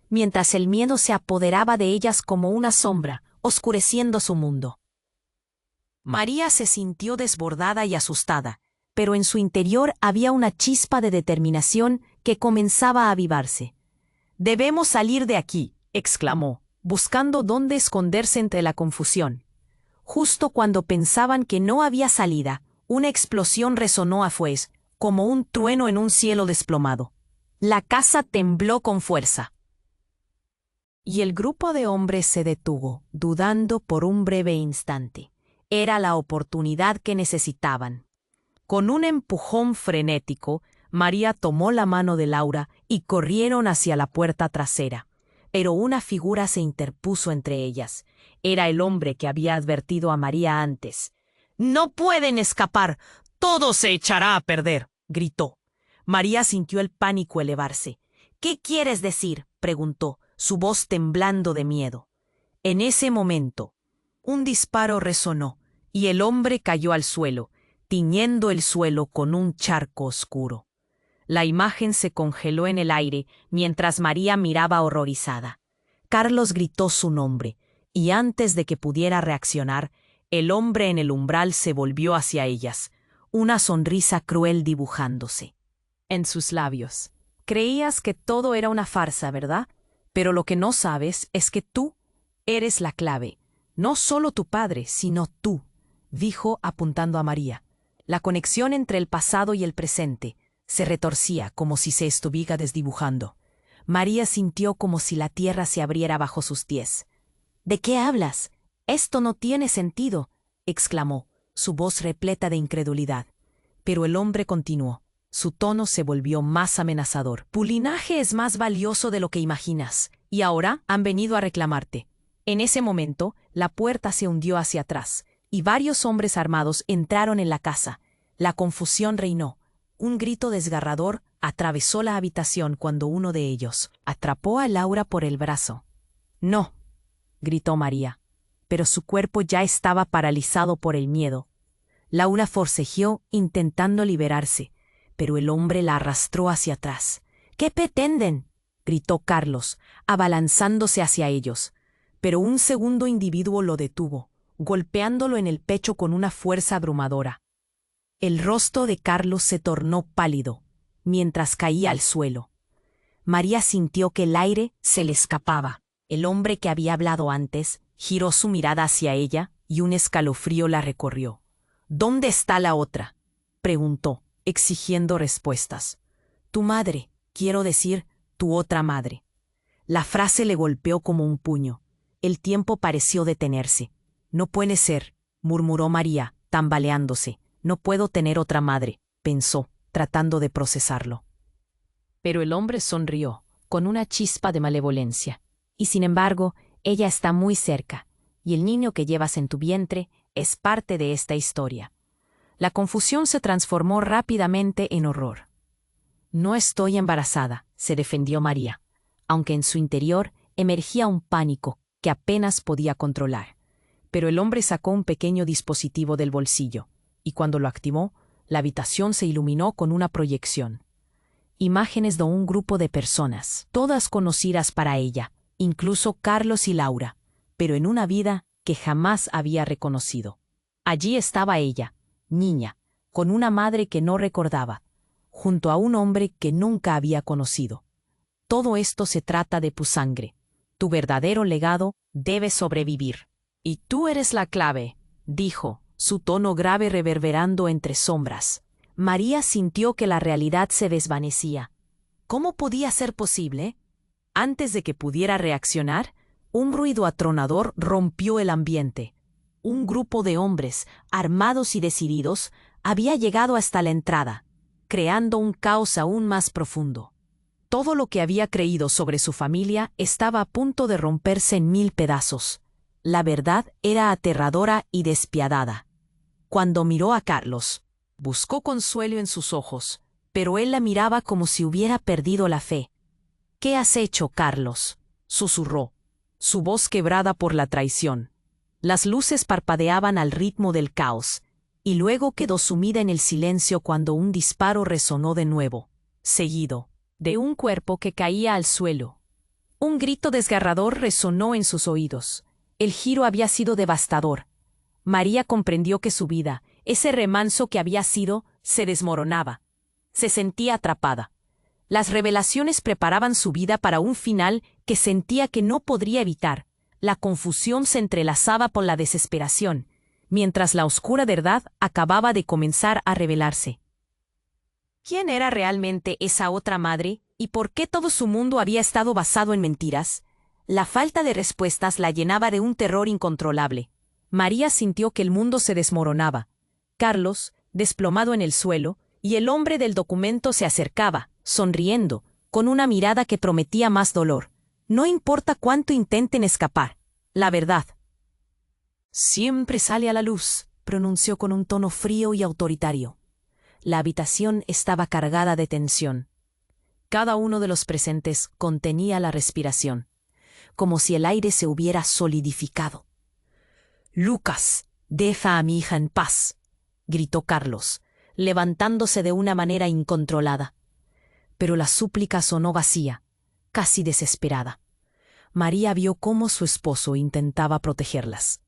mientras el miedo se apoderaba de ellas como una sombra, oscureciendo su mundo. María se sintió desbordada y asustada, pero en su interior había una chispa de determinación que comenzaba a avivarse. «Debemos salir de aquí», exclamó, buscando dónde esconderse entre la confusión. Justo cuando pensaban que no había salida, una explosión resonó afuera, como un trueno en un cielo desplomado. La casa tembló con fuerza. Y el grupo de hombres se detuvo, dudando por un breve instante. Era la oportunidad que necesitaban. Con un empujón frenético, María tomó la mano de Laura y corrieron hacia la puerta trasera. Pero una figura se interpuso entre ellas. Era el hombre que había advertido a María antes. «No pueden escapar, todo se echará a perder», gritó. María sintió el pánico elevarse. «¿Qué quieres decir?», preguntó, su voz temblando de miedo. En ese momento, un disparo resonó, y el hombre cayó al suelo, tiñendo el suelo con un charco oscuro. La imagen se congeló en el aire mientras María miraba horrorizada. Carlos gritó su nombre, y antes de que pudiera reaccionar, el hombre en el umbral se volvió hacia ellas, una sonrisa cruel dibujándose en sus labios. «Creías que todo era una farsa, ¿verdad? Pero lo que no sabes es que tú eres la clave. No solo tu padre, sino tú», dijo apuntando a María. La conexión entre el pasado y el presente se retorcía como si se estuviera desdibujando. María sintió como si la tierra se abriera bajo sus pies. «¿De qué hablas? Esto no tiene sentido», exclamó, su voz repleta de incredulidad. Pero el hombre continuó. Su tono se volvió más amenazador. «Tu linaje es más valioso de lo que imaginas, y ahora han venido a reclamarte». En ese momento, la puerta se hundió hacia atrás, y varios hombres armados entraron en la casa. La confusión reinó. Un grito desgarrador atravesó la habitación cuando uno de ellos atrapó a Laura por el brazo. «No», gritó María, pero su cuerpo ya estaba paralizado por el miedo. Laura forcejeó intentando liberarse, pero el hombre la arrastró hacia atrás. «¿Qué pretenden?», gritó Carlos, abalanzándose hacia ellos. Pero un segundo individuo lo detuvo, golpeándolo en el pecho con una fuerza abrumadora. El rostro de Carlos se tornó pálido, mientras caía al suelo. María sintió que el aire se le escapaba. El hombre que había hablado antes giró su mirada hacia ella y un escalofrío la recorrió. «¿Dónde está la otra?», preguntó, exigiendo respuestas. «Tu madre, quiero decir, tu otra madre». La frase le golpeó como un puño. El tiempo pareció detenerse. «No puede ser», murmuró María, tambaleándose. «No puedo tener otra madre», pensó, tratando de procesarlo. Pero el hombre sonrió, con una chispa de malevolencia. «Y sin embargo, ella está muy cerca, y el niño que llevas en tu vientre es parte de esta historia». La confusión se transformó rápidamente en horror. «No estoy embarazada», se defendió María, aunque en su interior emergía un pánico que apenas podía controlar. Pero el hombre sacó un pequeño dispositivo del bolsillo, y cuando lo activó, la habitación se iluminó con una proyección. Imágenes de un grupo de personas, todas conocidas para ella, incluso Carlos y Laura, pero en una vida que jamás había reconocido. Allí estaba ella, niña, con una madre que no recordaba, junto a un hombre que nunca había conocido. Todo esto se trata de tu sangre. Tu verdadero legado debe sobrevivir. Y tú eres la clave, dijo, su tono grave reverberando entre sombras. María sintió que la realidad se desvanecía. ¿Cómo podía ser posible? Antes de que pudiera reaccionar, un ruido atronador rompió el ambiente. Un grupo de hombres, armados y decididos, había llegado hasta la entrada, creando un caos aún más profundo. Todo lo que había creído sobre su familia estaba a punto de romperse en 1000 pedazos. La verdad era aterradora y despiadada. Cuando miró a Carlos, buscó consuelo en sus ojos, pero él la miraba como si hubiera perdido la fe. «¿Qué has hecho, Carlos?», susurró, su voz quebrada por la traición. Las luces parpadeaban al ritmo del caos, y luego quedó sumida en el silencio cuando un disparo resonó de nuevo, seguido de un cuerpo que caía al suelo. Un grito desgarrador resonó en sus oídos. El giro había sido devastador. María comprendió que su vida, ese remanso que había sido, se desmoronaba. Se sentía atrapada. Las revelaciones preparaban su vida para un final que sentía que no podría evitar. La confusión se entrelazaba con la desesperación, mientras la oscura verdad acababa de comenzar a revelarse. ¿Quién era realmente esa otra madre y por qué todo su mundo había estado basado en mentiras? La falta de respuestas la llenaba de un terror incontrolable. María sintió que el mundo se desmoronaba. Carlos, desplomado en el suelo, y el hombre del documento se acercaba, sonriendo, con una mirada que prometía más dolor. No importa cuánto intenten escapar. La verdad siempre sale a la luz, pronunció con un tono frío y autoritario. La habitación estaba cargada de tensión. Cada uno de los presentes contenía la respiración, como si el aire se hubiera solidificado. «Lucas, deja a mi hija en paz», gritó Carlos, levantándose de una manera incontrolada. Pero la súplica sonó vacía, casi desesperada. María vio cómo su esposo intentaba protegerlas,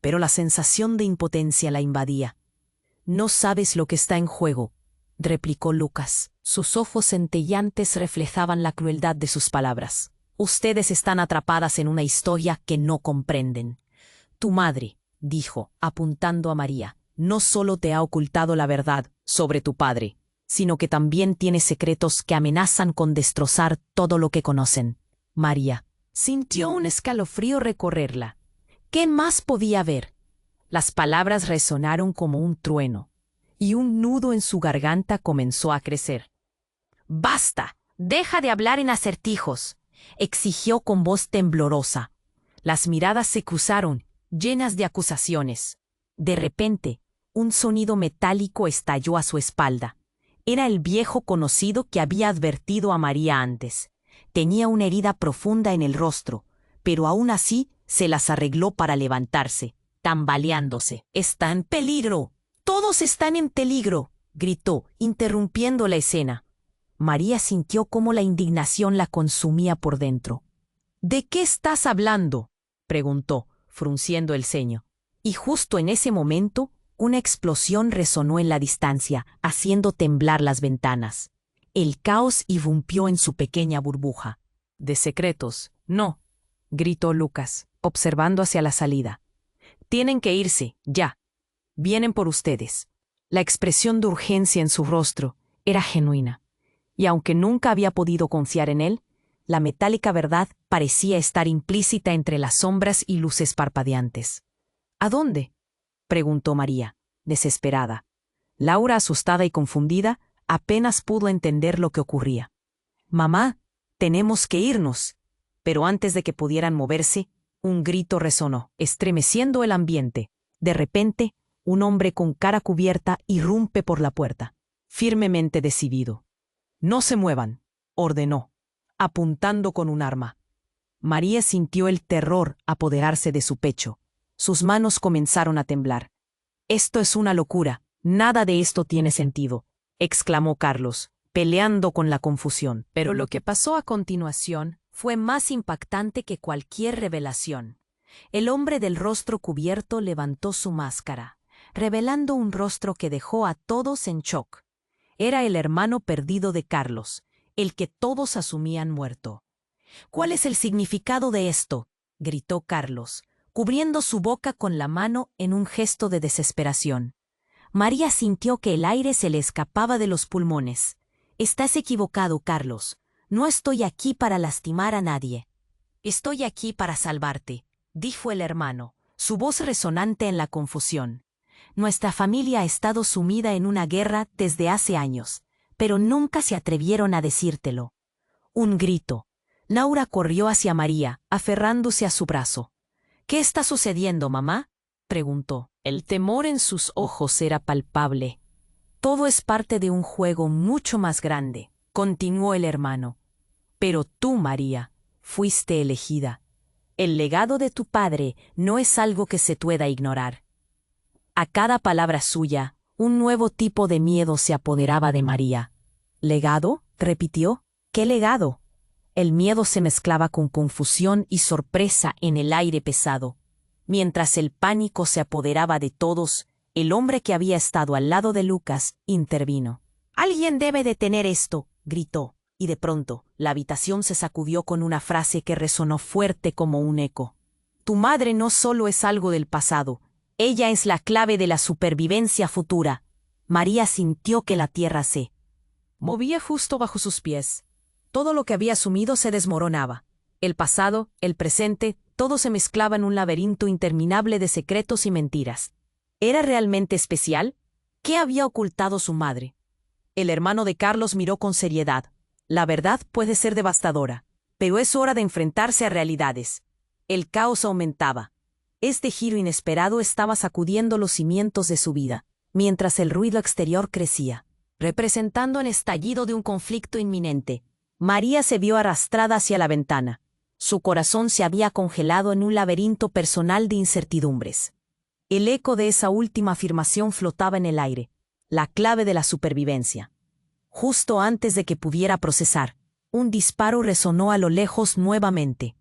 pero la sensación de impotencia la invadía. «No sabes lo que está en juego», replicó Lucas. Sus ojos centelleantes reflejaban la crueldad de sus palabras. «Ustedes están atrapadas en una historia que no comprenden. Tu madre», dijo, apuntando a María, «no solo te ha ocultado la verdad sobre tu padre, sino que también tiene secretos que amenazan con destrozar todo lo que conocen». María sintió un escalofrío recorrerla. ¿Qué más podía ver? Las palabras resonaron como un trueno, y un nudo en su garganta comenzó a crecer. «¡Basta! ¡Deja de hablar en acertijos!», exigió con voz temblorosa. Las miradas se cruzaron, llenas de acusaciones. De repente, un sonido metálico estalló a su espalda. Era el viejo conocido que había advertido a María antes. Tenía una herida profunda en el rostro, pero aún así se las arregló para levantarse, tambaleándose. «¡Está en peligro! ¡Todos están en peligro!», gritó, interrumpiendo la escena. María sintió cómo la indignación la consumía por dentro. «¿De qué estás hablando?», preguntó, frunciendo el ceño. Y justo en ese momento, una explosión resonó en la distancia, haciendo temblar las ventanas. El caos irrumpió en su pequeña burbuja. «De secretos, no», gritó Lucas, observando hacia la salida. «Tienen que irse, ya. Vienen por ustedes». La expresión de urgencia en su rostro era genuina, y aunque nunca había podido confiar en él, la metálica verdad parecía estar implícita entre las sombras y luces parpadeantes. «¿A dónde?», preguntó María, desesperada. Laura, asustada y confundida, apenas pudo entender lo que ocurría. «Mamá, tenemos que irnos». Pero antes de que pudieran moverse, un grito resonó, estremeciendo el ambiente. De repente, un hombre con cara cubierta irrumpe por la puerta, firmemente decidido. «No se muevan», ordenó, apuntando con un arma. María sintió el terror apoderarse de su pecho. Sus manos comenzaron a temblar. «Esto es una locura. Nada de esto tiene sentido», exclamó Carlos, peleando con la confusión. Pero lo que pasó a continuación fue más impactante que cualquier revelación. El hombre del rostro cubierto levantó su máscara, revelando un rostro que dejó a todos en shock. Era el hermano perdido de Carlos, el que todos asumían muerto. ¿Cuál es el significado de esto?, gritó Carlos, cubriendo su boca con la mano en un gesto de desesperación. María sintió que el aire se le escapaba de los pulmones. Estás equivocado, Carlos. No estoy aquí para lastimar a nadie. Estoy aquí para salvarte, dijo el hermano, su voz resonante en la confusión. Nuestra familia ha estado sumida en una guerra desde hace años, pero nunca se atrevieron a decírtelo. Un grito. Laura corrió hacia María, aferrándose a su brazo. ¿Qué está sucediendo, mamá?, preguntó. El temor en sus ojos era palpable. Todo es parte de un juego mucho más grande, continuó el hermano. Pero tú, María, fuiste elegida. El legado de tu padre no es algo que se pueda ignorar. A cada palabra suya, un nuevo tipo de miedo se apoderaba de María. ¿Legado?, repitió. ¿Qué legado? El miedo se mezclaba con confusión y sorpresa en el aire pesado. Mientras el pánico se apoderaba de todos, el hombre que había estado al lado de Lucas intervino. «Alguien debe detener esto», gritó, y de pronto la habitación se sacudió con una frase que resonó fuerte como un eco. «Tu madre no solo es algo del pasado, ella es la clave de la supervivencia futura». María sintió que la tierra se movía justo bajo sus pies. Todo lo que había asumido se desmoronaba. El pasado, el presente, todo se mezclaba en un laberinto interminable de secretos y mentiras. ¿Era realmente especial? ¿Qué había ocultado su madre? El hermano de Carlos miró con seriedad. La verdad puede ser devastadora, pero es hora de enfrentarse a realidades. El caos aumentaba. Este giro inesperado estaba sacudiendo los cimientos de su vida, mientras el ruido exterior crecía, representando el estallido de un conflicto inminente. María se vio arrastrada hacia la ventana. Su corazón se había congelado en un laberinto personal de incertidumbres. El eco de esa última afirmación flotaba en el aire, la clave de la supervivencia. Justo antes de que pudiera procesar, un disparo resonó a lo lejos nuevamente,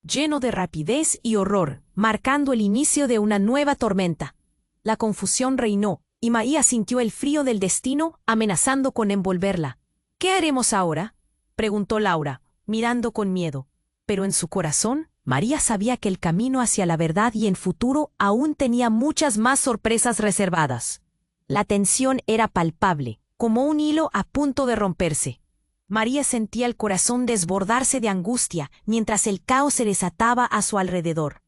lleno de rapidez y horror, marcando el inicio de una nueva tormenta. La confusión reinó, y María sintió el frío del destino amenazando con envolverla. «¿Qué haremos ahora?», preguntó Laura, mirando con miedo. Pero en su corazón, María sabía que el camino hacia la verdad y el futuro aún tenía muchas más sorpresas reservadas. La tensión era palpable, como un hilo a punto de romperse. María sentía el corazón desbordarse de angustia mientras el caos se desataba a su alrededor.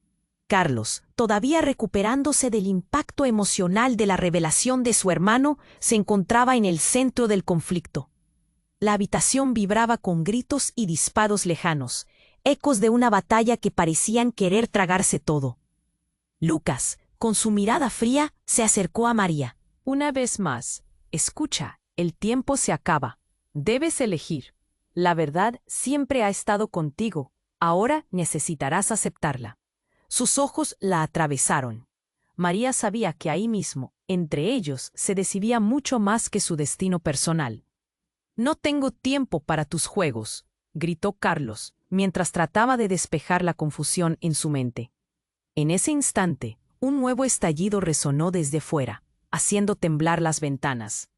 Carlos, todavía recuperándose del impacto emocional de la revelación de su hermano, se encontraba en el centro del conflicto. La habitación vibraba con gritos y disparos lejanos, ecos de una batalla que parecían querer tragarse todo. Lucas, con su mirada fría, se acercó a María. «Una vez más, escucha, el tiempo se acaba. Debes elegir. La verdad siempre ha estado contigo. Ahora necesitarás aceptarla». Sus ojos la atravesaron. María sabía que ahí mismo, entre ellos, se decidía mucho más que su destino personal. «No tengo tiempo para tus juegos», gritó Carlos, mientras trataba de despejar la confusión en su mente. En ese instante, un nuevo estallido resonó desde fuera, haciendo temblar las ventanas.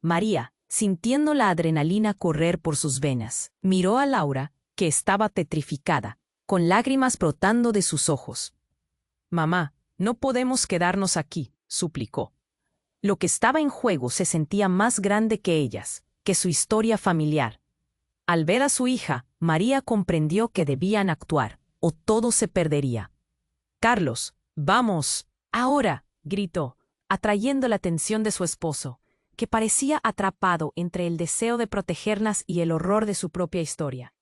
María, sintiendo la adrenalina correr por sus venas, miró a Laura, que estaba petrificada, con lágrimas brotando de sus ojos. «Mamá, no podemos quedarnos aquí», suplicó. Lo que estaba en juego se sentía más grande que ellas, que su historia familiar. Al ver a su hija, María comprendió que debían actuar, o todo se perdería. «Carlos, vamos, ahora», gritó, atrayendo la atención de su esposo, que parecía atrapado entre el deseo de protegerlas y el horror de su propia historia.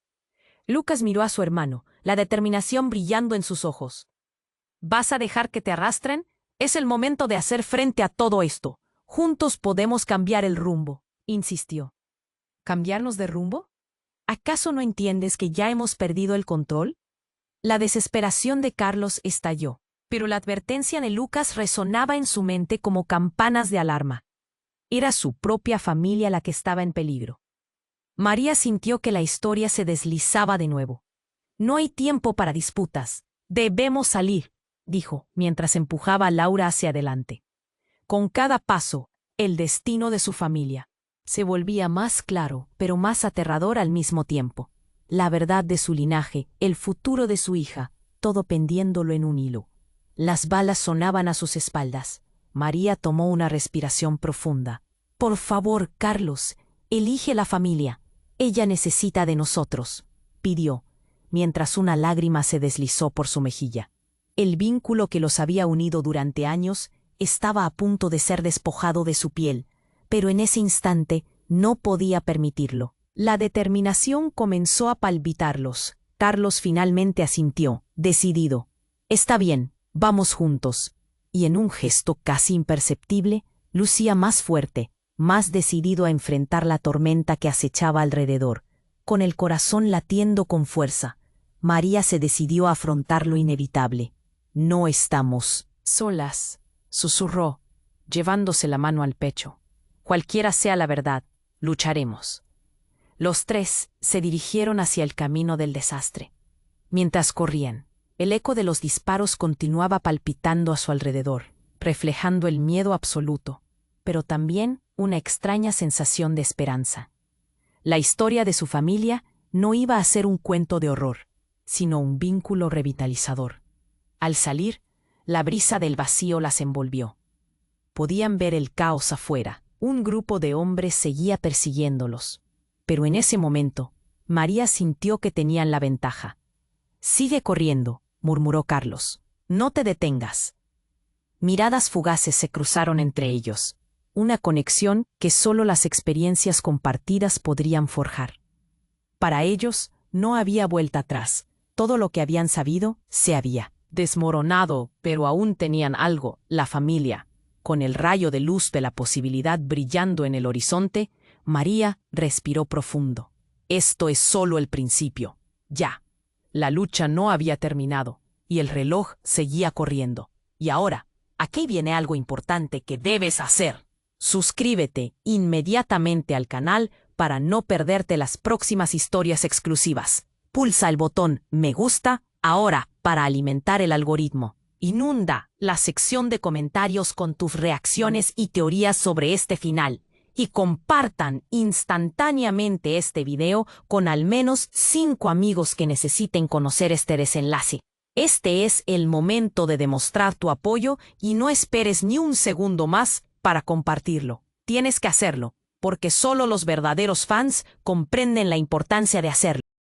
Lucas miró a su hermano, la determinación brillando en sus ojos. «¿Vas a dejar que te arrastren? Es el momento de hacer frente a todo esto. Juntos podemos cambiar el rumbo», insistió. «¿Cambiarnos de rumbo? ¿Acaso no entiendes que ya hemos perdido el control?». La desesperación de Carlos estalló, pero la advertencia de Lucas resonaba en su mente como campanas de alarma. Era su propia familia la que estaba en peligro. María sintió que la historia se deslizaba de nuevo. «No hay tiempo para disputas. Debemos salir», dijo, mientras empujaba a Laura hacia adelante. Con cada paso, el destino de su familia se volvía más claro, pero más aterrador al mismo tiempo. La verdad de su linaje, el futuro de su hija, todo pendiéndolo en un hilo. Las balas sonaban a sus espaldas. María tomó una respiración profunda. «Por favor, Carlos, elige la familia. Ella necesita de nosotros», pidió, mientras una lágrima se deslizó por su mejilla. El vínculo que los había unido durante años estaba a punto de ser despojado de su piel, pero en ese instante no podía permitirlo. La determinación comenzó a palpitarlos. Carlos finalmente asintió, decidido. «Está bien, vamos juntos». Y en un gesto casi imperceptible, lucía más fuerte, más decidido a enfrentar la tormenta que acechaba alrededor. Con el corazón latiendo con fuerza, María se decidió a afrontar lo inevitable. «No estamos solas», susurró, llevándose la mano al pecho. «Cualquiera sea la verdad, lucharemos». Los tres se dirigieron hacia el camino del desastre. Mientras corrían, el eco de los disparos continuaba palpitando a su alrededor, reflejando el miedo absoluto, pero también una extraña sensación de esperanza. La historia de su familia no iba a ser un cuento de horror, sino un vínculo revitalizador. Al salir, la brisa del vacío las envolvió. Podían ver el caos afuera. Un grupo de hombres seguía persiguiéndolos. Pero en ese momento, María sintió que tenían la ventaja. «Sigue corriendo», murmuró Carlos. «No te detengas». Miradas fugaces se cruzaron entre ellos. Una conexión que solo las experiencias compartidas podrían forjar. Para ellos, no había vuelta atrás. Todo lo que habían sabido se había desmoronado, pero aún tenían algo, la familia. Con el rayo de luz de la posibilidad brillando en el horizonte, María respiró profundo. Esto es solo el principio. Ya. La lucha no había terminado, y el reloj seguía corriendo. Y ahora, aquí viene algo importante que debes hacer. Suscríbete inmediatamente al canal para no perderte las próximas historias exclusivas. Pulsa el botón me gusta ahora para alimentar el algoritmo. Inunda la sección de comentarios con tus reacciones y teorías sobre este final. Y compartan instantáneamente este video con al menos 5 amigos que necesiten conocer este desenlace. Este es el momento de demostrar tu apoyo y no esperes ni un segundo más para compartirlo. Tienes que hacerlo, porque solo los verdaderos fans comprenden la importancia de hacerlo.